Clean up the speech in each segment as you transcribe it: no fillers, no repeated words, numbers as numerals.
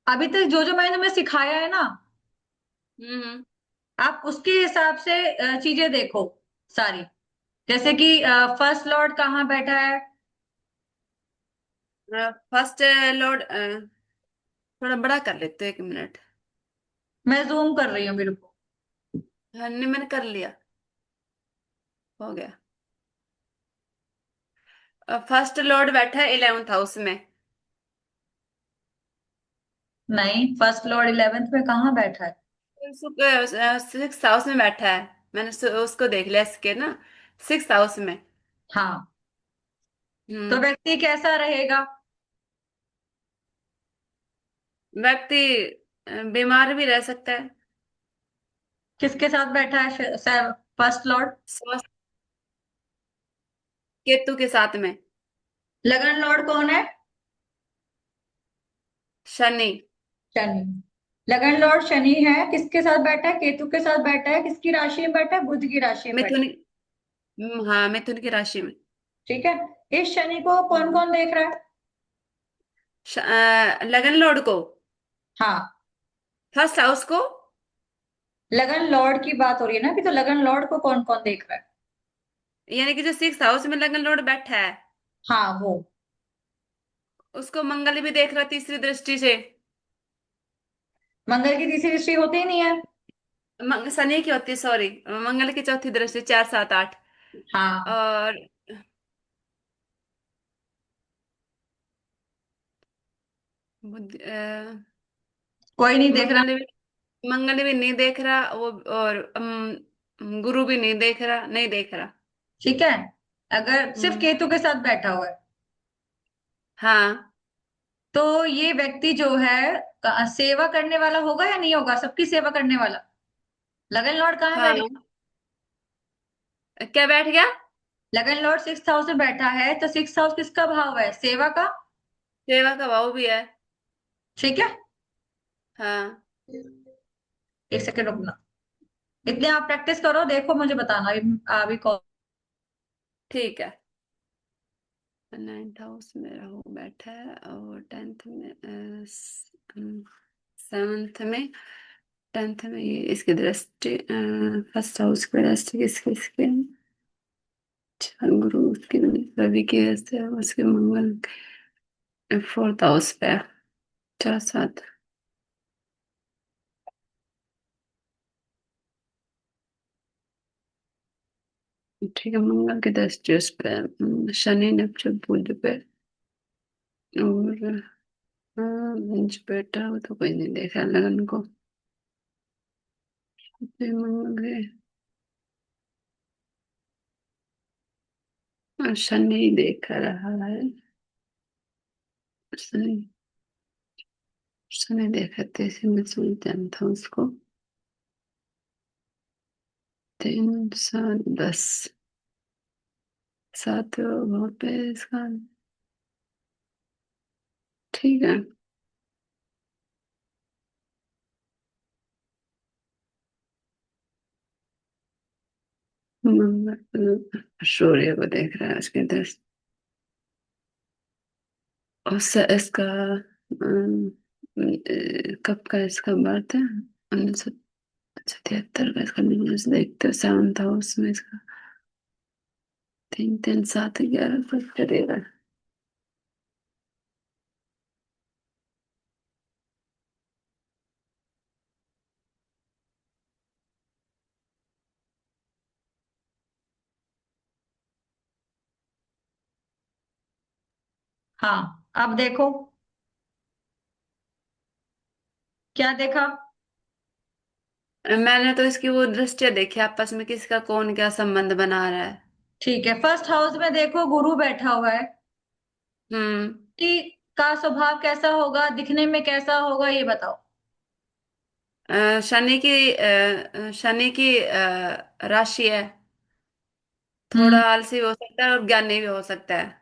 अभी तक जो जो मैंने तुम्हें सिखाया है ना, हम्म। आप उसके हिसाब से चीजें देखो सारी। जैसे कि फर्स्ट लॉर्ड कहाँ बैठा है। फर्स्ट लॉर्ड, थोड़ा बड़ा कर लेते हैं, 1 मिनट। मैं जूम कर रही हूँ मेरे को। हाँ, नहीं मैंने कर लिया, हो गया। फर्स्ट लॉर्ड बैठा है 11th हाउस में। नहीं, फर्स्ट लॉर्ड 11th में कहाँ बैठा है। 6th हाउस में बैठा है। मैंने उसको देख लिया, इसके ना 6th हाउस में। हाँ, तो हम्म। व्यक्ति कैसा रहेगा। व्यक्ति बीमार भी रह सकता है। किसके साथ बैठा है फर्स्ट लॉर्ड। स्वस्थ, केतु के साथ में। लगन लॉर्ड कौन है। शनि। शनि। लगन लॉर्ड शनि है, किसके साथ बैठा है, केतु के साथ बैठा है, किसकी राशि में बैठा है, बुध की राशि में बैठा मिथुन। हाँ, मिथुन की राशि में। है। ठीक है, इस शनि को कौन हम्म। कौन देख रहा है। लगन लॉर्ड को, हाँ, फर्स्ट हाउस को। लगन लॉर्ड की बात हो रही है ना अभी, तो लगन लॉर्ड को कौन कौन देख रहा है। यानी कि जो 6th हाउस में लगन लॉर्ड बैठा है, हाँ वो। उसको मंगल भी देख रहा तीसरी दृष्टि से। मंगल की तीसरी दृष्टि होती ही नहीं है। शनि की होती है, सॉरी, मंगल की चौथी दृष्टि, 4 7 8। हाँ, और बुध, कोई नहीं देख रहा। मंगल भी नहीं देख रहा वो। और गुरु भी नहीं देख रहा, नहीं देख रहा। ठीक है, अगर सिर्फ हम्म। केतु के साथ बैठा हुआ है, हाँ। तो ये व्यक्ति जो है सेवा करने वाला होगा या नहीं होगा, सबकी सेवा करने वाला। लगन लॉर्ड कहाँ बैठ हाँ, गया। क्या बैठ गया? लगन लॉर्ड 6th हाउस में बैठा है, तो 6th हाउस किसका भाव है, सेवा का। सेवा का भाव भी है। ठीक है, हाँ। 1 सेकंड रुकना। इतने आप प्रैक्टिस करो, देखो मुझे बताना अभी कौन। ठीक है। 9th हाउस में राहु बैठा है, और 10th में, 7th में, 10th में ये इसकी दृष्टि, फर्स्ट हाउस की दृष्टि किसकी, इसके गुरु, उसकी रवि की वजह से, उसके मंगल 4th हाउस पे है। 4 7। ठीक है, मंगल की दृष्टि उस पे, शनि ने जब बुध पे, और जो बेटा वो तो कोई नहीं देखा लगन को। फिर मंगल है, और शनि देख रहा है। शनि, शनि देखा तेजी में सुनते था उसको। 3 7 10, 7 वहां पे इसका। ठीक है। मंगल सूर्य को देख रहा है, उसके दृष्टि। और इसका कब का इसका बर्थ है, 1973 का इसका न्यूज देखते हो, 7th हाउस में इसका 3 3 7 11 कुछ करेगा। हाँ, अब देखो क्या देखा। मैंने तो इसकी वो दृष्टियां देखी आपस में, किसका कौन क्या संबंध बना रहा है। ठीक है, फर्स्ट हाउस में देखो गुरु बैठा हुआ है, हम्म। कि का स्वभाव कैसा होगा, दिखने में कैसा होगा, ये बताओ। शनि की राशि है। थोड़ा हम्म। आलसी भी हो सकता है और ज्ञानी भी हो सकता है।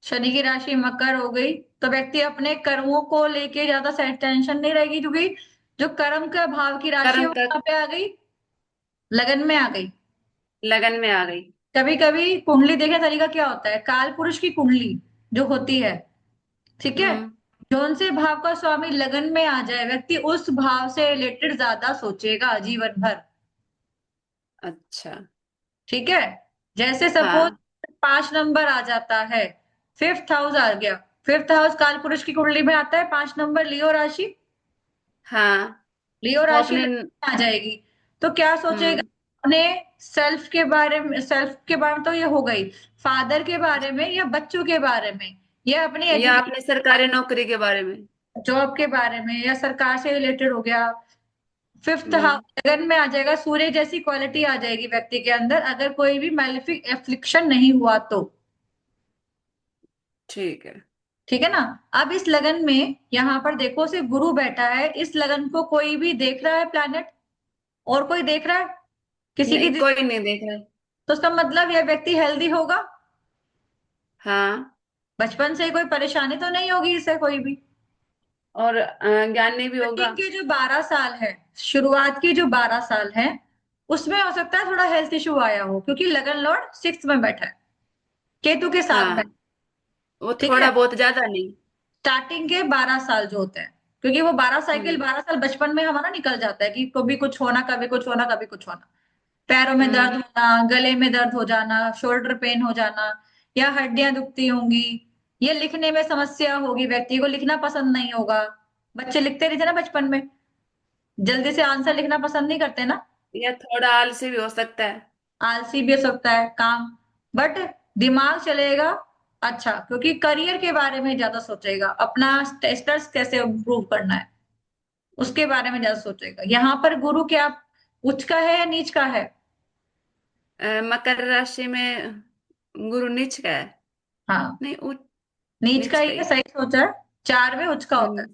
शनि की राशि मकर हो गई, तो व्यक्ति अपने कर्मों को लेके ज्यादा टेंशन नहीं रहेगी, क्योंकि जो कर्म का भाव की राशि है कर्म वो का, कहाँ पे आ गई, लगन में आ गई। लगन में आ गई। कभी कभी कुंडली देखने का तरीका क्या होता है, काल पुरुष की कुंडली जो होती है, ठीक है, हम्म। जौन से भाव का स्वामी लगन में आ जाए, व्यक्ति उस भाव से रिलेटेड ज्यादा सोचेगा जीवन भर। अच्छा। ठीक है। जैसे सपोज हाँ 5 नंबर आ जाता है, फिफ्थ हाउस आ गया। फिफ्थ हाउस काल पुरुष की कुंडली में आता है, 5 नंबर लियो राशि। हाँ। लियो वो राशि अपने। लगन में आ जाएगी। तो क्या सोचेगा? हम्म। अपने सेल्फ के बारे में तो ये हो गई, फादर के बारे में या बच्चों के बारे में, या अपनी या अपने एजुकेशन, सरकारी नौकरी के बारे में। जॉब के बारे में, या सरकार से रिलेटेड हो गया। फिफ्थ हाउस हम्म। लगन में आ जाएगा, सूर्य जैसी क्वालिटी आ जाएगी व्यक्ति के अंदर, अगर कोई भी मैलिफिक एफ्लिक्शन नहीं हुआ तो। ठीक है। ठीक है ना। अब इस लगन में यहाँ पर देखो से गुरु बैठा है, इस लगन को कोई भी देख रहा है प्लैनेट? और कोई देख रहा है किसी की नहीं, कोई नहीं देख रहा है। तो इसका मतलब यह व्यक्ति हेल्दी होगा। हाँ। बचपन से ही कोई परेशानी तो नहीं होगी इसे कोई भी। और ज्ञानी भी होगा। स्टार्टिंग के जो 12 साल है, शुरुआत की जो 12 साल है, उसमें हो सकता है थोड़ा हेल्थ इशू आया हो, क्योंकि लगन लॉर्ड सिक्स में बैठा है, केतु के साथ हाँ, बैठा। वो ठीक है। थोड़ा बहुत, ज्यादा नहीं। स्टार्टिंग के 12 साल जो होते हैं, क्योंकि वो 12 साइकिल हम्म। 12 साल बचपन में हमारा निकल जाता है कि कभी कुछ होना, कभी कुछ होना, कभी कुछ होना। पैरों में दर्द हम्म। होना, गले में दर्द हो जाना, शोल्डर पेन हो जाना, या हड्डियां दुखती होंगी, ये लिखने में समस्या होगी, व्यक्ति को लिखना पसंद नहीं होगा। बच्चे लिखते नहीं थे ना बचपन में, जल्दी से आंसर लिखना पसंद नहीं करते ना। या थोड़ा आलसी भी हो सकता है। आलसी भी हो सकता है काम, बट दिमाग चलेगा। अच्छा, क्योंकि करियर के बारे में ज्यादा सोचेगा, अपना स्टेटस कैसे इम्प्रूव करना है उसके बारे में ज्यादा सोचेगा। यहाँ पर गुरु क्या उच्च का है या नीच का है? मकर राशि में गुरु नीच का है। हाँ, नहीं, नीच का नीच ही का है, ही। सही सोचा है। 4 में उच्च का होता है। हम्म।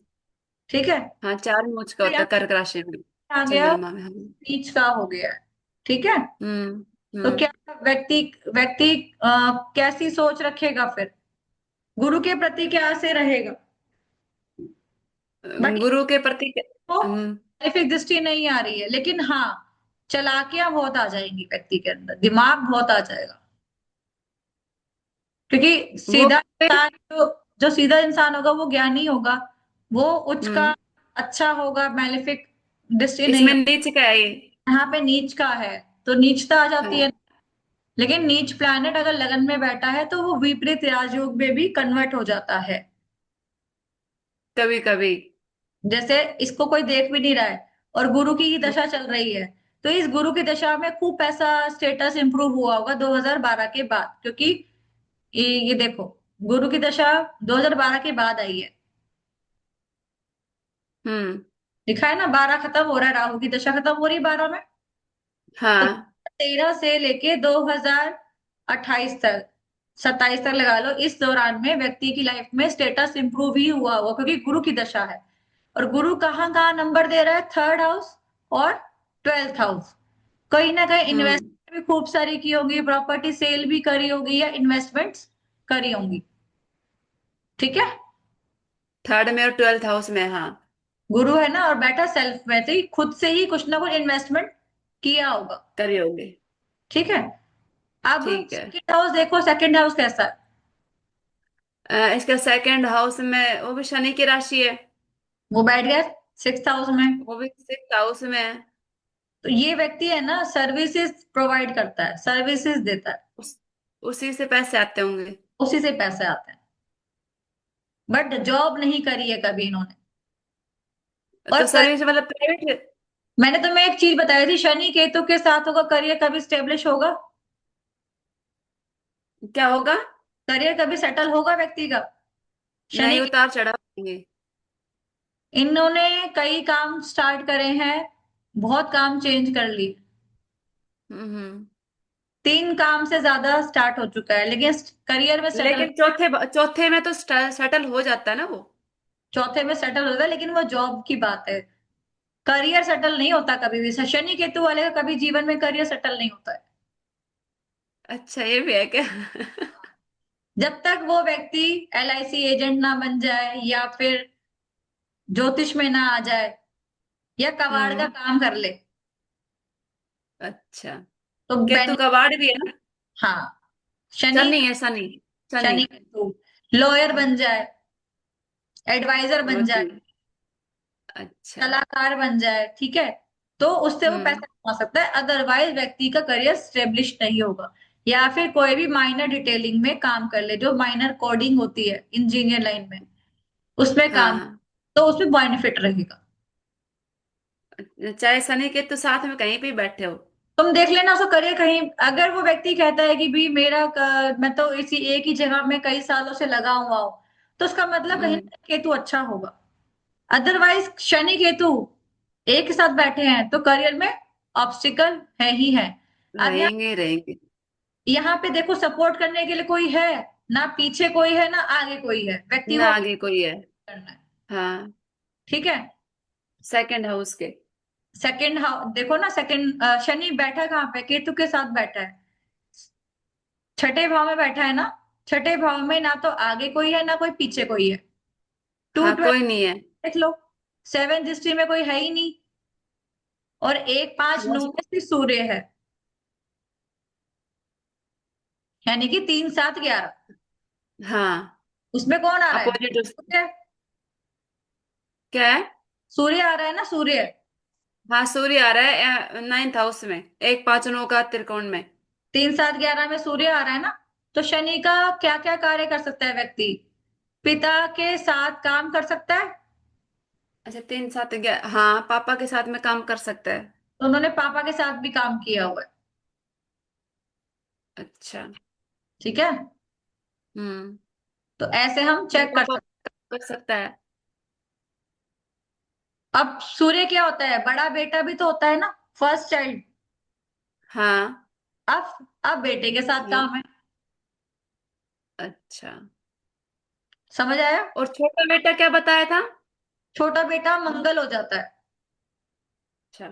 ठीक है। हाँ, चार में उच्च का तो होता है यहाँ कर्क राशि में। आ गया, चंद्रमा में, हाँ। नीच का हो गया है। ठीक है। हम्म। तो क्या हम्म। व्यक्ति व्यक्ति कैसी सोच रखेगा फिर, गुरु के प्रति क्या से रहेगा? बट गुरु के प्रति वो हम्म। साइंटिफिक दृष्टि नहीं आ रही है, लेकिन हाँ, चालाकियां बहुत आ जाएंगी व्यक्ति के अंदर, दिमाग बहुत आ जाएगा। क्योंकि वो सीधा इंसान जो सीधा इंसान होगा वो ज्ञानी होगा, वो उच्च का हम्म। अच्छा होगा, मैलिफिक दृष्टि नहीं इसमें होगा। नीच का है ये। यहाँ पे नीच का है, तो नीचता आ जाती है। हाँ, लेकिन नीच प्लैनेट अगर लगन में बैठा है तो वो विपरीत राजयोग में भी कन्वर्ट हो जाता है। कभी कभी। जैसे इसको कोई देख भी नहीं रहा है और गुरु की ही दशा चल रही है, तो इस गुरु की दशा में खूब पैसा स्टेटस इंप्रूव हुआ होगा 2012 के बाद, क्योंकि ये देखो, गुरु की दशा 2012 के बाद आई है। हम्म। लिखा है ना, 12 खत्म हो रहा है, राहु की दशा खत्म हो रही है 12 में। तो हाँ। 13 से लेके 2028 तक, 27 तक लगा लो, इस दौरान में व्यक्ति की लाइफ में स्टेटस इंप्रूव ही हुआ हुआ, क्योंकि गुरु की दशा है। और गुरु कहाँ कहाँ नंबर दे रहा है? थर्ड हाउस और 12th हाउस। कहीं ना कहीं हम्म। इन्वेस्टमेंट भी खूब सारी की होगी, प्रॉपर्टी सेल भी करी होगी, या इन्वेस्टमेंट्स करी होंगी। ठीक है। थर्ड में और ट्वेल्थ हाउस में, हाँ। गुरु है ना, और बैठा सेल्फ में, तो ही खुद से ही कुछ ना कुछ इन्वेस्टमेंट किया होगा। करी होगी। ठीक है। अब ठीक है। सेकंड हाउस देखो, सेकंड हाउस कैसा है? इसका सेकंड हाउस में वो भी शनि की राशि है। वो बैठ गया 6th हाउस में। वो भी सिक्स हाउस में है। तो ये व्यक्ति है ना, सर्विसेज प्रोवाइड करता है, सर्विसेज देता है, उस, उसी से पैसे आते होंगे। उसी से पैसे आते हैं। बट जॉब नहीं करी है कभी इन्होंने। और तो सर्विस मतलब प्राइवेट। मैंने तुम्हें एक चीज बताई थी, शनि केतु के साथ होगा, करियर कभी स्टेब्लिश होगा, क्या होगा? करियर कभी सेटल होगा व्यक्ति का। शनि नहीं, के उतार चढ़ाव होंगे। इन्होंने कई काम स्टार्ट करे हैं, बहुत काम चेंज कर ली। हम्म। 3 काम से ज्यादा स्टार्ट हो चुका है, लेकिन करियर में सेटल, लेकिन चौथे चौथे में तो सेटल हो जाता है ना वो। चौथे में सेटल होता है, लेकिन वो जॉब की बात है। करियर सेटल नहीं होता कभी भी, शनि केतु वाले का कभी जीवन में करियर सेटल नहीं होता है। अच्छा, ये भी है क्या? जब तक वो व्यक्ति LIC एजेंट ना बन जाए, या फिर ज्योतिष में ना आ जाए, या कबाड़ का हम्म। काम कर ले, अच्छा। तो केतु का वार्ड भी है ना। हाँ, शनि, शनि है, शनि। शनि। शनि केतु, लॉयर बन जाए, एडवाइजर बन जाए, वकील। अच्छा। कलाकार बन जाए, ठीक है, तो उससे वो हम्म। पैसा कमा सकता है। अदरवाइज व्यक्ति का करियर स्टेब्लिश नहीं होगा। या फिर कोई भी माइनर डिटेलिंग में काम कर ले, जो माइनर कोडिंग होती है इंजीनियर लाइन में, उसमें काम, हाँ, तो उसमें बेनिफिट रहेगा। चाहे शनि केतु साथ में कहीं भी बैठे हो। तुम देख लेना उसका करियर कहीं, अगर वो व्यक्ति कहता है कि भी मैं तो इसी एक ही जगह में कई सालों से लगा हुआ हूं, तो उसका मतलब कहीं हम्म। ना कहीं केतु अच्छा होगा। अदरवाइज शनि केतु एक ही साथ बैठे हैं तो करियर में ऑब्स्टिकल है ही है। अब यहाँ रहेंगे रहेंगे। यहाँ पे देखो, सपोर्ट करने के लिए कोई है ना, पीछे कोई है ना आगे कोई है, व्यक्ति ना को आगे कोई है। करना है। हाँ। ठीक है। सेकंड हाउस के। सेकंड हाउ देखो ना, सेकंड शनि बैठा कहाँ पे, केतु के साथ बैठा है, छठे भाव में बैठा है ना। छठे भाव में ना तो आगे कोई है ना कोई पीछे कोई है। टू हाँ, ट्वेल्व कोई नहीं है। देख लो, सेवन दृष्टि में कोई है ही नहीं, और एक पांच हाँ। नौ में से सूर्य है, यानी कि 3 7 11, हाँ, उसमें कौन आ रहा है, अपोजिट उस। सूर्य। क्या है? सूर्य आ रहा है ना, सूर्य। हाँ, सूर्य आ रहा है नाइन्थ हाउस में, एक पांच नौ का त्रिकोण में। 3 7 11 में सूर्य आ रहा है ना। तो शनि का क्या क्या कार्य कर सकता है व्यक्ति, पिता के साथ काम कर सकता है। अच्छा, तीन सात ग्यारह, हाँ, पापा के साथ में काम कर सकता है। तो उन्होंने पापा के साथ भी काम किया हुआ है। अच्छा। ठीक है, हम्म। तो ऐसे हम मेरे चेक कर पापा सकते कर सकता है। हैं। अब सूर्य क्या होता है, बड़ा बेटा भी तो होता है ना, फर्स्ट चाइल्ड। हाँ। अब बेटे के साथ हाँ। काम है। अच्छा। समझ आया। और छोटा बेटा क्या बताया था? छोटा बेटा मंगल हो जाता है। अच्छा।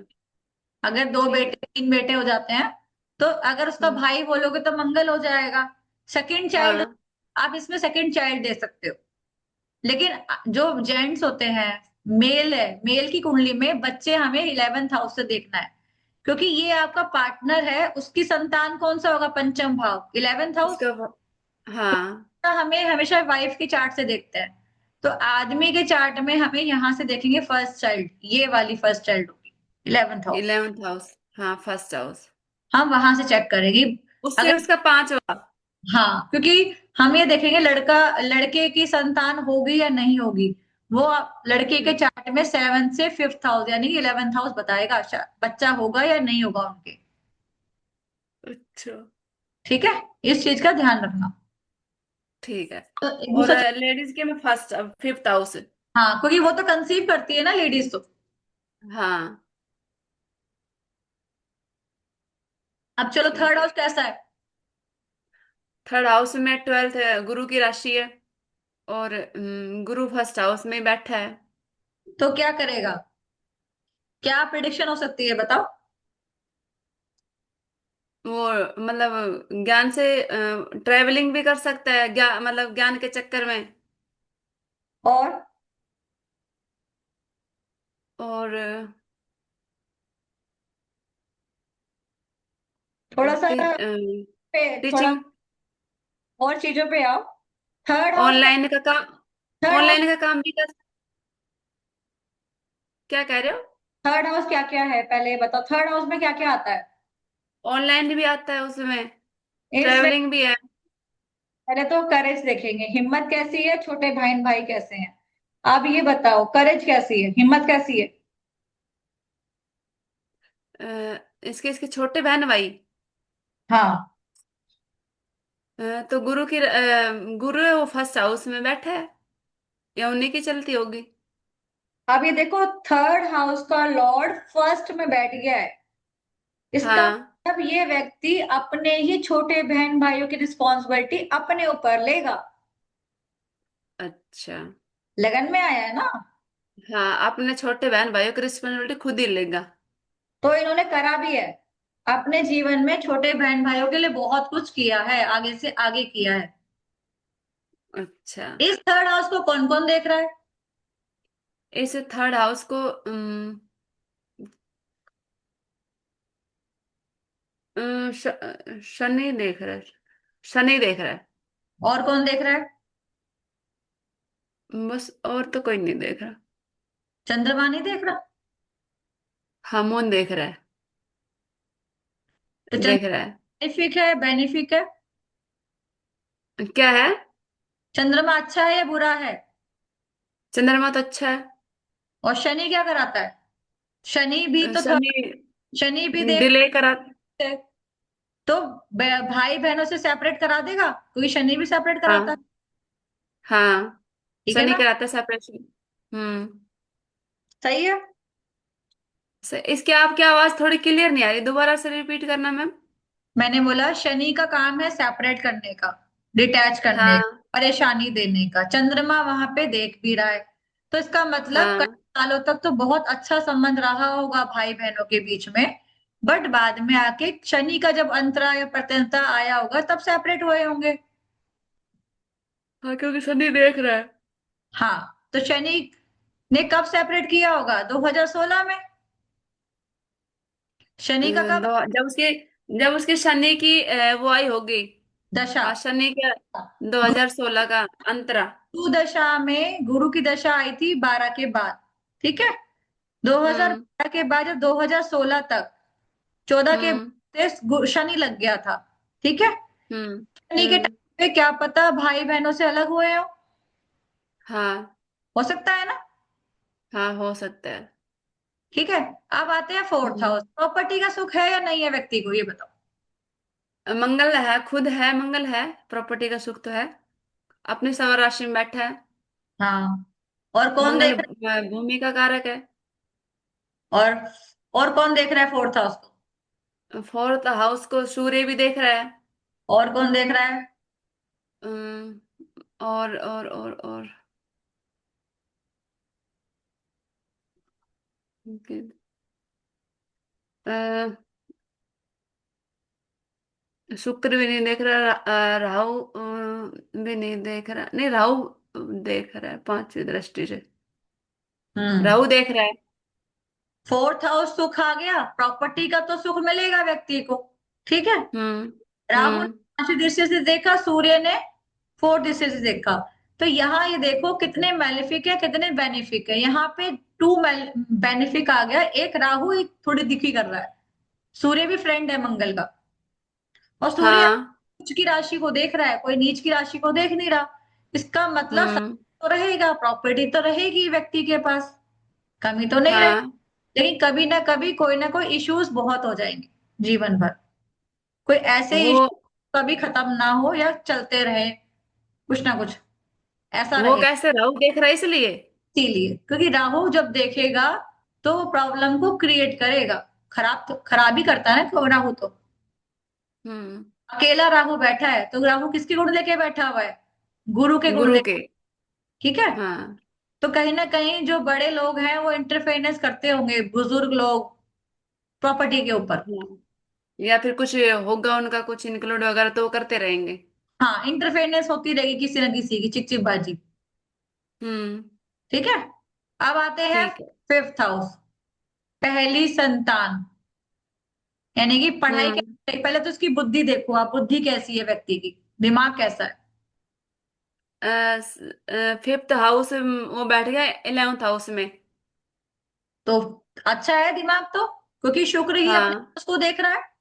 अगर दो ठीक है। बेटे 3 बेटे हो जाते हैं, तो अगर उसका हम्म। भाई बोलोगे तो मंगल हो जाएगा। सेकंड चाइल्ड, हाँ। आप इसमें सेकंड चाइल्ड दे सकते हो। लेकिन जो जेंट्स होते हैं, मेल है, मेल की कुंडली में बच्चे हमें 11th हाउस से देखना है, क्योंकि ये आपका पार्टनर है, उसकी संतान कौन सा होगा, पंचम भाव, 11th हाउस। हाँ। हमें हमेशा वाइफ के चार्ट से देखते हैं, तो आदमी के चार्ट में हमें यहाँ से देखेंगे फर्स्ट चाइल्ड, ये वाली फर्स्ट चाइल्ड होगी 11th हाउस। 11th house. हाँ, फर्स्ट हाउस। हम वहां से चेक करेंगे। उससे अगर, उसका पांचवा। हाँ, क्योंकि हम ये देखेंगे लड़का, लड़के की संतान होगी या नहीं होगी, वो लड़के के हम्म। चार्ट में 7th से 5th हाउस यानी कि 11th हाउस बताएगा, बच्चा होगा या नहीं होगा उनके। अच्छा। ठीक है, इस चीज का ध्यान रखना। ठीक है। तो एक और दूसरा लेडीज के में फर्स्ट फिफ्थ हाउस। हाँ, क्योंकि वो तो कंसीव करती है ना लेडीज तो। हाँ। अब चलो ठीक थर्ड है। हाउस कैसा है। थर्ड हाउस में ट्वेल्थ है, गुरु की राशि है। और गुरु फर्स्ट हाउस में बैठा है। तो क्या करेगा, क्या प्रिडिक्शन हो सकती है बताओ। वो मतलब ज्ञान से ट्रेवलिंग भी कर सकता है, मतलब ज्ञान के चक्कर में। और और थोड़ा सा थोड़ा टीचिंग। और चीजों पे आओ। थर्ड हाउस का, ऑनलाइन का काम। थर्ड हाउस ऑनलाइन का काम भी कर। क्या कह रहे हो? थर्ड हाउस क्या क्या है पहले ये बताओ, थर्ड हाउस में क्या क्या आता है। ऑनलाइन भी आता है उसमें। इसमें ट्रेवलिंग भी है। पहले तो करेज देखेंगे, हिम्मत कैसी है, छोटे बहन भाई कैसे हैं। आप ये बताओ, करेज कैसी है, हिम्मत कैसी है। इसके इसके छोटे बहन भाई। हाँ, तो गुरु है, वो फर्स्ट हाउस में बैठा है, या उन्हीं की चलती होगी। अब ये देखो, थर्ड हाउस का लॉर्ड फर्स्ट में बैठ गया है, इसका हाँ। मतलब ये व्यक्ति अपने ही छोटे बहन भाइयों की रिस्पॉन्सिबिलिटी अपने ऊपर लेगा। अच्छा। लगन में आया है ना। हाँ, अपने छोटे बहन भाइयों की रिस्पॉन्सिबिलिटी खुद ही लेगा। तो इन्होंने करा भी है, अपने जीवन में छोटे बहन भाइयों के लिए बहुत कुछ किया है, आगे से आगे किया है। अच्छा। इस थर्ड हाउस को कौन कौन देख रहा है। इस थर्ड हाउस को शनि देख रहा है। शनि देख रहा है। और कौन देख रहा है। बस और तो कोई नहीं देख रहा। चंद्रमा नहीं देख रहा? हाँ, मून देख रहा है। तो देख चंद्रमा रहा है। बेनिफिक है बेनिफिक है? क्या है? चंद्रमा अच्छा है या बुरा है? चंद्रमा तो अच्छा है। और शनि क्या कराता है? शनि भी तो शनि थोड़ा, शनि भी देख डिले करा। है, तो भाई बहनों से सेपरेट करा देगा, क्योंकि शनि भी सेपरेट कराता है। हाँ। हाँ, ठीक है शनि ना? कराता है सेपरेशन। हम्म। सही है। इसकी आपकी आवाज थोड़ी क्लियर नहीं आ रही, दोबारा से रिपीट करना मैम। मैंने बोला शनि का काम है सेपरेट करने का, डिटैच करने का, हाँ। परेशानी देने का। चंद्रमा वहां पे देख भी रहा है, तो इसका मतलब कई हाँ। सालों तक तो बहुत अच्छा संबंध रहा होगा भाई बहनों के बीच में। बट बाद में आके शनि का जब अंतरा या प्रत्यंता आया होगा तब सेपरेट हुए होंगे। हाँ, क्योंकि शनि देख रहा है। हाँ, तो शनि ने कब सेपरेट किया होगा? 2016 में। शनि का कब जब उसके शनि की वो आई होगी। दशा? शनि का 2016 का अंतरा। गुरु दशा में, गुरु की दशा आई थी 12 के बाद। ठीक है, हम्म। 2012 के बाद जब 2016 तक, 14 के हम्म। बाद से शनि लग गया था। ठीक है, हम्म। शनि के हम्म। टाइम पे क्या पता भाई बहनों से अलग हुए हो। हाँ। हो सकता है ना? हाँ, हो सकता है। ठीक है। अब आते हैं फोर्थ हम्म। हाउस। प्रॉपर्टी का सुख है या नहीं है व्यक्ति को, ये बताओ। मंगल है, खुद है, मंगल है। प्रॉपर्टी का सुख तो है। अपने सवर राशि में बैठा है। हाँ, और कौन मंगल देख रहा भूमि का कारक है। है? और कौन देख रहा है फोर्थ हाउस को? फोर्थ हाउस को सूर्य भी देख रहा है। और कौन देख रहा है? अम, और अ, शुक्र भी नहीं देख रहा, राहु भी नहीं देख रहा, नहीं राहु देख रहा है पांचवी दृष्टि से। हम्म। राहु देख रहा है। फोर्थ हाउस सुख आ गया, प्रॉपर्टी का तो सुख मिलेगा व्यक्ति को। ठीक है। हम्म। राहु ने हम्म। पांचवी दृष्टि से देखा, सूर्य ने फोर्थ दृष्टि से देखा। तो यहाँ ये देखो कितने मैलिफिक है कितने बेनिफिक है। यहाँ पे टू बेनिफिक आ गया। एक राहु एक थोड़ी दिखी कर रहा है, सूर्य भी फ्रेंड है मंगल का। और सूर्य हाँ। उच्च की राशि को देख रहा है, कोई नीच की राशि को देख नहीं रहा। इसका मतलब हम्म। तो रहेगा, प्रॉपर्टी तो रहेगी व्यक्ति के पास, कमी तो नहीं रहेगी। हाँ। लेकिन कभी ना कोई इश्यूज बहुत हो जाएंगे जीवन भर। कोई ऐसे वो इश्यू कभी खत्म ना हो या चलते रहे, कुछ ना कुछ ऐसा वो रहे। कैसे राहु देख रहा है इसलिए। इसीलिए क्योंकि राहु जब देखेगा तो प्रॉब्लम को क्रिएट करेगा। खराब तो खराब ही करता है ना राहु तो। हम्म। अकेला राहु बैठा है तो राहु किसके गुण लेके बैठा हुआ है? गुरु के गुण गुरु लेके। के। ठीक है। हाँ। तो कहीं ना कहीं जो बड़े लोग हैं वो इंटरफेरेंस करते होंगे, बुजुर्ग लोग, प्रॉपर्टी के ऊपर। हाँ। या फिर कुछ होगा उनका कुछ इंक्लूड वगैरह तो वो करते रहेंगे। हाँ, इंटरफेरेंस होती रहेगी किसी ना किसी की, चिकचिकबाजी। हम्म। ठीक है। अब आते हैं ठीक है। फिफ्थ हाउस, पहली संतान, यानी कि पढ़ाई हम्म। कैसी। पहले तो उसकी बुद्धि देखो आप, बुद्धि कैसी है व्यक्ति की, दिमाग कैसा है। फिफ्थ हाउस वो बैठ गया 11th हाउस में। तो अच्छा है दिमाग तो, क्योंकि शुक्र ही अपने हाँ। उसको देख रहा है।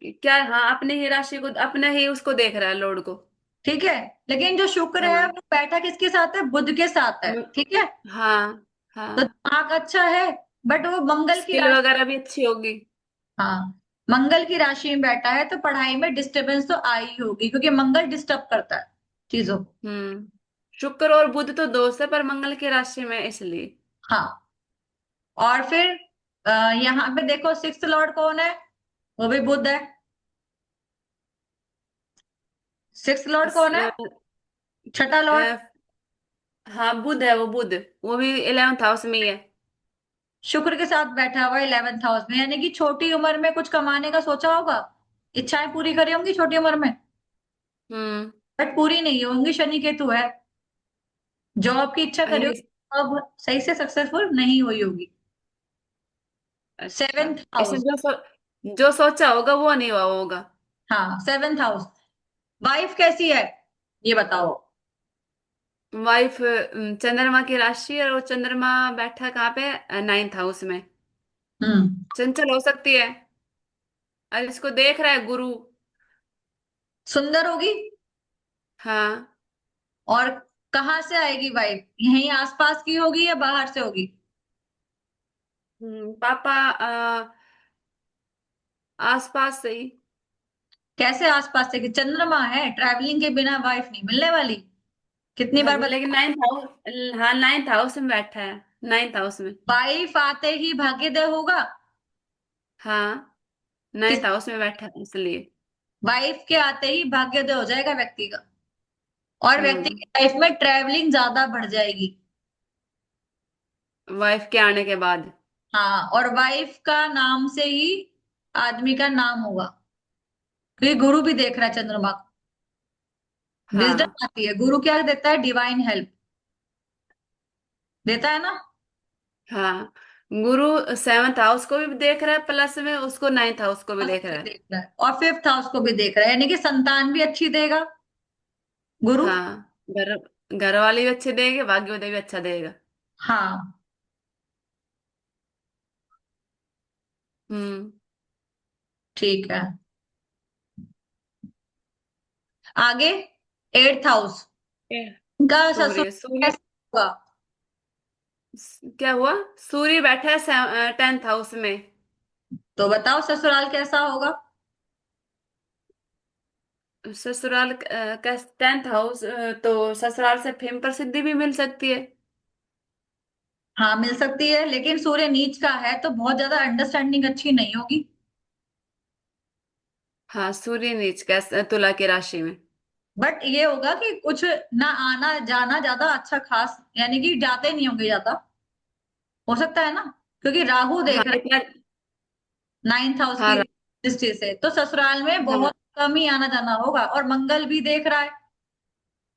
क्या, हाँ, अपने ही राशि को, अपने ही उसको देख रहा है लॉर्ड को। ठीक है। लेकिन जो शुक्र है हाँ। वो बैठा किसके साथ है? बुध के साथ है। म- ठीक है। हाँ। तो हाँ। दिमाग अच्छा है, बट वो मंगल की स्किल राशि। वगैरह भी अच्छी होगी। हाँ, मंगल की राशि में बैठा है तो पढ़ाई में डिस्टरबेंस तो आई होगी, क्योंकि मंगल डिस्टर्ब करता है चीजों को। हम्म। शुक्र और बुध तो दोस्त है पर मंगल की राशि में इसलिए। हाँ। और फिर यहाँ पे देखो सिक्स्थ लॉर्ड कौन है? वो भी बुध है। सिक्स्थ लॉर्ड अस- कौन है? अ, छठा लॉर्ड। अ, हाँ, बुध है, वो बुध। वो भी 11th हाउस में ही है। शुक्र के साथ बैठा हुआ है 11th हाउस में, यानी कि छोटी उम्र में कुछ कमाने का सोचा होगा, इच्छाएं पूरी करी होंगी छोटी उम्र में, हम्म। बट पूरी नहीं होंगी, शनि केतु है। जॉब की इच्छा करी ये- होगी, अब सही से सक्सेसफुल नहीं हुई होगी। अच्छा। सेवेंथ इसने हाउस। जो सोचा होगा वो नहीं हुआ होगा। हाँ, सेवेंथ हाउस। वाइफ कैसी है, ये बताओ। वाइफ चंद्रमा की राशि, और वो चंद्रमा बैठा कहाँ पे, नाइन्थ हाउस में। हम्म। चंचल हो सकती है, और इसको देख रहा है गुरु। सुंदर होगी। हाँ। और कहाँ से आएगी वाइफ, यहीं आसपास की होगी या बाहर से होगी? पापा आसपास से ही। कैसे आसपास से? कि चंद्रमा है, ट्रैवलिंग के बिना वाइफ नहीं मिलने वाली। कितनी हाँ बार लेकिन बता। नाइन्थ हाउस, हाँ नाइन्थ हाउस में बैठा है, नाइन्थ हाउस में। वाइफ आते ही भाग्योदय होगा। हाँ किस? नाइन्थ हाउस में बैठा है इसलिए। वाइफ के आते ही भाग्योदय हो जाएगा व्यक्ति का। और व्यक्ति हम्म। की लाइफ में ट्रैवलिंग ज्यादा बढ़ जाएगी। वाइफ के आने के बाद। हाँ, और वाइफ का नाम से ही आदमी का नाम होगा। क्योंकि गुरु भी देख रहा है चंद्रमा को। हाँ। विजडम आती है, गुरु क्या देता है? डिवाइन हेल्प देता है ना। हाँ गुरु सेवंथ हाउस को भी देख रहा है, प्लस में उसको नाइन्थ हाउस को भी उसको देख भी रहा है। देख रहा है और फिफ्थ हाउस को भी देख रहा है, यानी कि संतान भी अच्छी देगा गुरु। हाँ घर घर वाले भी अच्छे देंगे, भाग्योदय भी अच्छा देगा। हाँ, हम्म। ठीक है। आगे, एट्थ हाउस ए, का ससुर सूर्य सूर्य कैसा होगा? क्या हुआ, सूर्य बैठा है टेंथ हाउस में। तो बताओ ससुराल कैसा होगा? ससुराल का टेंथ हाउस, तो ससुराल से फेम प्रसिद्धि भी मिल सकती है। हाँ, मिल सकती है, लेकिन सूर्य नीच का है तो बहुत ज्यादा अंडरस्टैंडिंग अच्छी नहीं होगी। हाँ सूर्य नीच का तुला की राशि में। बट ये होगा कि कुछ ना आना जाना ज्यादा अच्छा खास, यानी कि जाते नहीं होंगे ज्यादा। हो सकता है ना, क्योंकि राहु हाँ देख रहा इतना। है नाइन्थ हाउस हाँ की दृष्टि से, तो ससुराल में हाँ। बहुत कम ही आना जाना होगा। और मंगल भी देख रहा है।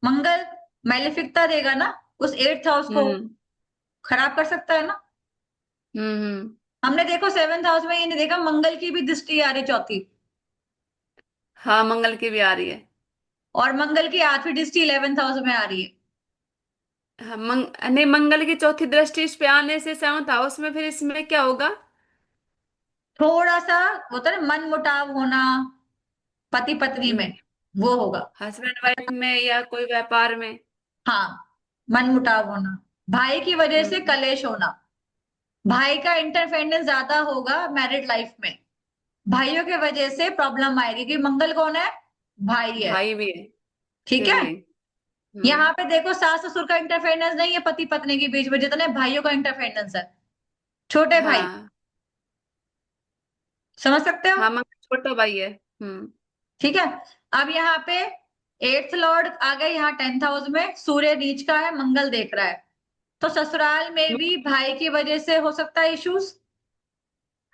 मंगल मैलिफिकता देगा ना उस एट्थ हाउस को, हम्म खराब कर सकता है ना। हम्म। हमने देखो सेवेंथ हाउस में ये नहीं देखा मंगल की भी दृष्टि आ रही चौथी। हाँ मंगल की भी आ रही है। और मंगल की आठवीं दृष्टि इलेवेंथ हाउस में आ रही है। हाँ नहीं, मंगल की चौथी दृष्टि इस पे आने से सेवंथ हाउस में, फिर इसमें क्या होगा। थोड़ा सा होता है ना मन मुटाव होना पति पत्नी में, वो होगा। हस्बैंड वाइफ में या कोई व्यापार में। हाँ, मन मुटाव होना, भाई की वजह से हम्म। कलेश होना। भाई का इंटरफेरेंस ज्यादा होगा मैरिड लाइफ में। भाइयों की वजह से प्रॉब्लम आएगी कि मंगल कौन है? भाई है। भाई भी है। ठीक है। सिबलिंग। यहाँ हम्म। पे देखो सास ससुर का इंटरफेरेंस नहीं है पति पत्नी के बीच में, जितने भाइयों का इंटरफेरेंस है। छोटे भाई, हाँ समझ सकते हो? हाँ मंगल छोटा भाई है। ठीक है। अब यहाँ पे एट्थ लॉर्ड आ गए यहाँ टेंथ हाउस में, सूर्य नीच का है, मंगल देख रहा है। तो ससुराल में भी भाई की वजह से हो सकता है इश्यूज।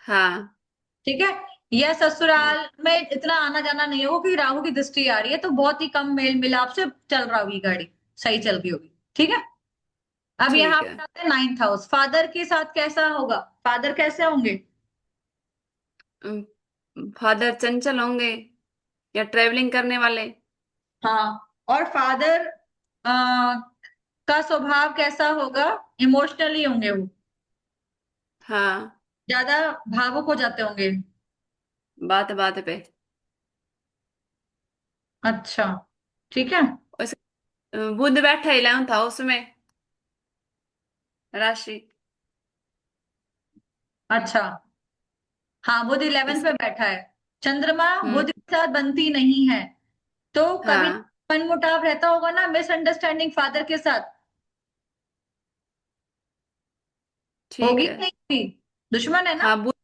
हाँ ठीक है। या ससुराल में इतना आना जाना नहीं होगा क्योंकि राहु की दृष्टि आ रही है, तो बहुत ही कम मेल मिलाप से चल रहा होगी गाड़ी, सही चल रही होगी। ठीक है। अब यहाँ ठीक है। पे आते हैं नाइन्थ हाउस, फादर के साथ कैसा होगा? फादर कैसे होंगे? फादर चंचल होंगे या ट्रेवलिंग करने वाले। हाँ, और फादर का स्वभाव कैसा होगा? इमोशनली होंगे वो, हाँ ज्यादा भावुक हो जाते होंगे। बात बात पे। अच्छा, ठीक है। उस बुध बैठा है इलेवंथ हाउस में, राशि। अच्छा, हाँ, बुध इलेवेंथ इस पे बैठा है। चंद्रमा हम्म। बुध के साथ बनती नहीं है, तो कभी हाँ मनमुटाव रहता होगा ना, मिसअंडरस्टैंडिंग फादर के साथ। ठीक होगी है। नहीं होगी? दुश्मन है ना। हाँ बुध,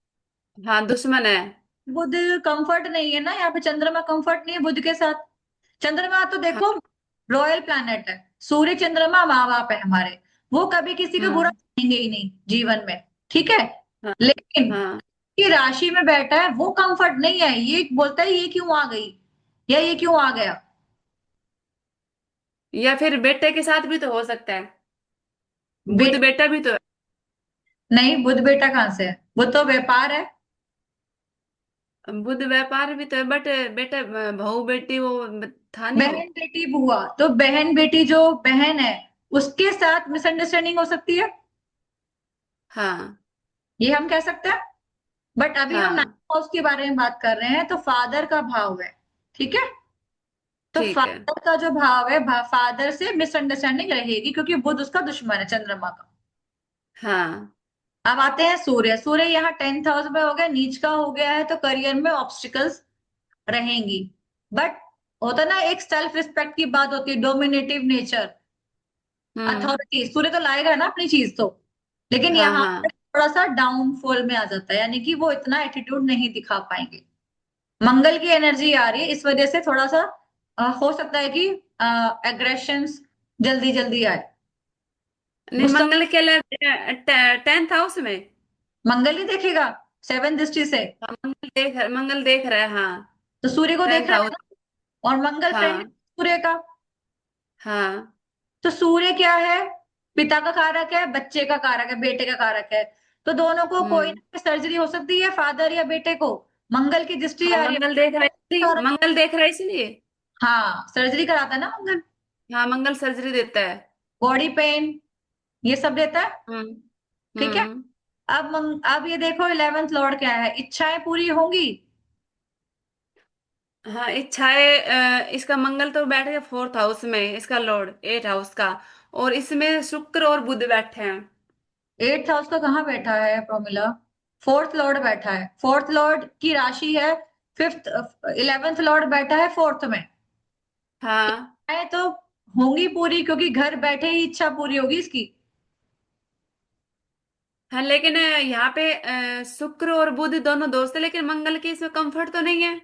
हाँ दुश्मन है। बुध कंफर्ट नहीं है ना, यहाँ पे चंद्रमा कंफर्ट नहीं है बुध के साथ। चंद्रमा तो हाँ। देखो रॉयल प्लैनेट है। सूर्य चंद्रमा माँ बाप है हमारे। वो कभी किसी का बुरा हम्म। चाहेंगे ही नहीं जीवन में। ठीक है। हाँ लेकिन हाँ। की राशि में बैठा है, वो कंफर्ट नहीं है, ये बोलता है ये क्यों आ गई या ये क्यों आ गया। या फिर बेटे के साथ भी तो हो सकता है, बुध बेट बेटा भी तो है। नहीं, बुध बेटा कहाँ से है? वो तो व्यापार है। बुध व्यापार भी तो है, बट बेटा बहू बेटी वो था नहीं वो। बहन बेटी बुआ, तो बहन बेटी जो बहन है उसके साथ मिसअंडरस्टैंडिंग हो सकती है, हाँ ये हम कह सकते हैं। बट अभी हम नाइन्थ हाँ। हाउस के बारे में बात कर रहे हैं, तो फादर का भाव है, ठीक है। तो ठीक है। फादर का जो भाव है, फादर से मिसअंडरस्टैंडिंग रहेगी, क्योंकि बुध उसका दुश्मन है, चंद्रमा का। हाँ अब आते हैं सूर्य। सूर्य यहाँ 10th हाउस में हो गया, नीच का हो गया है, तो करियर में ऑब्स्टिकल्स रहेंगी। बट होता ना, एक सेल्फ रिस्पेक्ट की बात होती है, डोमिनेटिव नेचर, हम्म। अथॉरिटी, सूर्य तो लाएगा ना अपनी चीज तो। लेकिन हाँ यहाँ पे हाँ। थोड़ा सा डाउनफॉल में आ जाता है, यानी कि वो इतना एटीट्यूड नहीं दिखा पाएंगे। मंगल की एनर्जी आ रही है, इस वजह से थोड़ा सा हो सकता है कि एग्रेशंस जल्दी जल्दी आए, नहीं, गुस्सा। मंगल के लिए 10th हाउस में। मंगल ही देखेगा 7 दृष्टि से, हाँ, मंगल देख रहा है, हाँ। तो सूर्य को देख 10th रहा है हाउस। ना। और मंगल फ्रेंड हाँ सूर्य का। हाँ तो सूर्य क्या है, पिता का कारक है, बच्चे का कारक है, बेटे का कारक है। तो दोनों को कोई हम्म। ना सर्जरी हो सकती है, फादर या बेटे को। मंगल की दृष्टि हाँ, आ रही मंगल देख रहा है इसलिए, है। मंगल देख रहा है इसलिए। हाँ, सर्जरी कराता है ना मंगल, हाँ, मंगल सर्जरी देता है। बॉडी पेन, ये सब देता है, हम्म ठीक है। हम्म। अब ये देखो 11th लॉर्ड क्या है, इच्छाएं पूरी होंगी। हाँ, इच्छाएं, इसका मंगल तो बैठ गया 4th हाउस में, इसका लॉर्ड 8th हाउस का। और इसमें शुक्र और बुध बैठे हैं। 8th हाउस का कहाँ बैठा है प्रोमिला, 4th लॉर्ड बैठा है, 4th लॉर्ड की राशि है 5th, 11th लॉर्ड बैठा है 4th में। हाँ इच्छाएं तो होंगी पूरी, क्योंकि घर बैठे ही इच्छा पूरी होगी इसकी। हाँ, लेकिन यहाँ पे शुक्र और बुध दोनों दोस्त है, लेकिन मंगल की इसमें कंफर्ट तो नहीं है।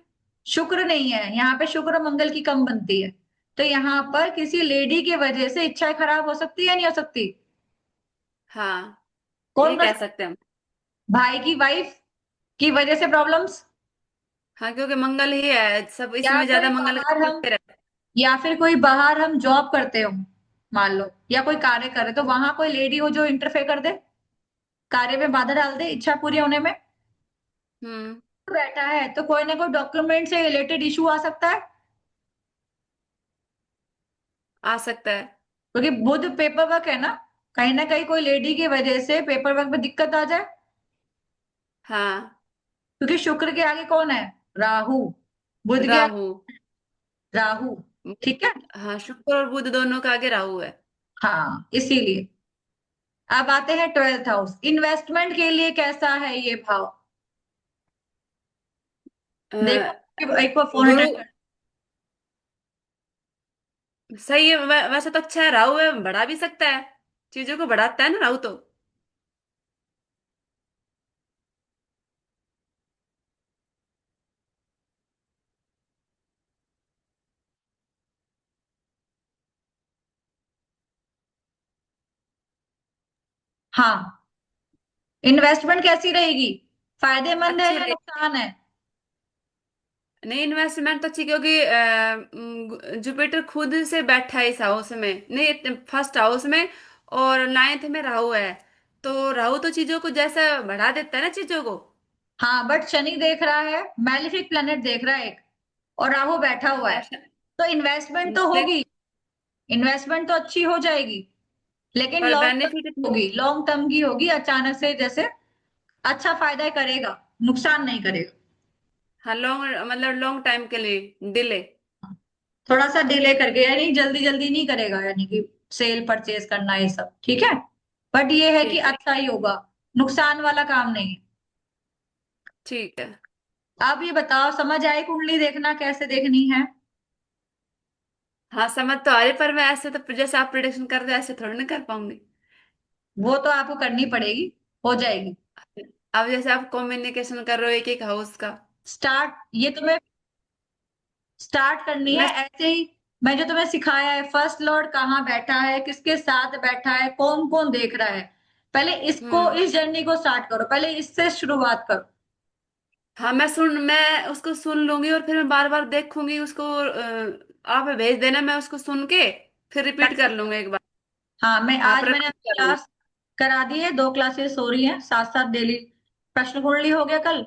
शुक्र नहीं है यहाँ पे, शुक्र और मंगल की कम बनती है। तो यहाँ पर किसी लेडी की वजह से इच्छाएं खराब हो सकती है, नहीं हो सकती? हाँ, ये कौन कर कह सकता? सकते हैं हम। भाई की वाइफ की वजह से प्रॉब्लम्स, हाँ, क्योंकि मंगल ही है सब, या इसमें ज्यादा कोई मंगल बाहर का हम, रहता है। या फिर कोई बाहर हम जॉब करते हो, मान लो, या कोई कार्य करे, तो वहां कोई लेडी हो जो इंटरफेयर कर दे, कार्य में बाधा डाल दे इच्छा पूरी होने में। हम्म। बैठा है तो कोई ना कोई डॉक्यूमेंट से रिलेटेड इशू आ सकता है, आ सकता है। क्योंकि बुध पेपर वर्क है ना कहीं कोई लेडी की वजह से पेपर वर्क में दिक्कत आ जाए। हाँ। क्योंकि शुक्र के आगे कौन है, राहु, बुध के राहु। आगे राहु, ठीक है। हाँ, शुक्र और बुध दोनों का आगे राहु है। हाँ, इसीलिए। अब आते हैं 12th हाउस, इन्वेस्टमेंट के लिए कैसा है ये भाव। देखो, अ, एक बार फोन गुरु। अटेंड कर। सही है, वैसे तो अच्छा है, राहु है, बढ़ा भी सकता है, चीजों को बढ़ाता है ना राहु तो। हाँ, इन्वेस्टमेंट कैसी रहेगी, फायदेमंद है अच्छी या रहे। नुकसान है? नहीं, इन्वेस्टमेंट तो अच्छी, क्योंकि जुपिटर खुद से बैठा है इस हाउस में, नहीं 1st हाउस में, और 9th में राहु है। तो राहु तो चीजों को जैसा बढ़ा देता है ना चीजों को। हाँ, बट शनि देख रहा है, मैलिफिक प्लेनेट देख रहा है एक, और राहु बैठा हुआ है। हाँ, तो इन्वेस्टमेंट तो होगी, इन्वेस्टमेंट तो अच्छी हो जाएगी, लेकिन पर लॉन्ग टर्म बेनिफिट। होगी, लॉन्ग टर्म की होगी, अचानक से जैसे अच्छा फायदा करेगा, नुकसान नहीं करेगा। हाँ, लॉन्ग मतलब लॉन्ग टाइम के लिए डिले। थोड़ा सा डिले करके, यानी जल्दी जल्दी नहीं करेगा, यानी कि सेल परचेज करना ये सब, ठीक है। बट ये है कि ठीक है। अच्छा ही होगा, नुकसान वाला काम नहीं है। ठीक है। आप ये बताओ, समझ आई कुंडली देखना कैसे देखनी है? हाँ, समझ तो आ रही, पर मैं ऐसे तो जैसे आप प्रिडिक्शन कर रहे हो ऐसे थोड़ी ना कर पाऊंगी। वो तो आपको करनी पड़ेगी, हो जाएगी। अब जैसे आप कम्युनिकेशन कर रहे हो एक एक हाउस का। स्टार्ट, ये तुम्हें स्टार्ट करनी है मैं। ऐसे ही। मैं जो तुम्हें सिखाया है, फर्स्ट लॉर्ड कहाँ बैठा है, किसके साथ बैठा है, कौन कौन देख रहा है, पहले इसको, हम्म। इस जर्नी को स्टार्ट करो, पहले इससे शुरुआत करो। हाँ, मैं उसको सुन लूंगी, और फिर मैं बार बार देखूंगी उसको, आप भेज देना, मैं उसको सुन के फिर रिपीट कर लूंगा एक बार। हाँ, मैं हाँ, आज मैंने प्रैक्टिस अपनी कर लूंगी। क्लास करा दी है, 2 क्लासेस हो रही हैं साथ साथ डेली। प्रश्न कुंडली हो गया कल,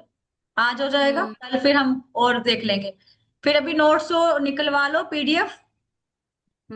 आज हो जाएगा, हम्म। कल फिर हम और देख लेंगे। फिर अभी नोट्स तो निकलवा लो, पीडीएफ,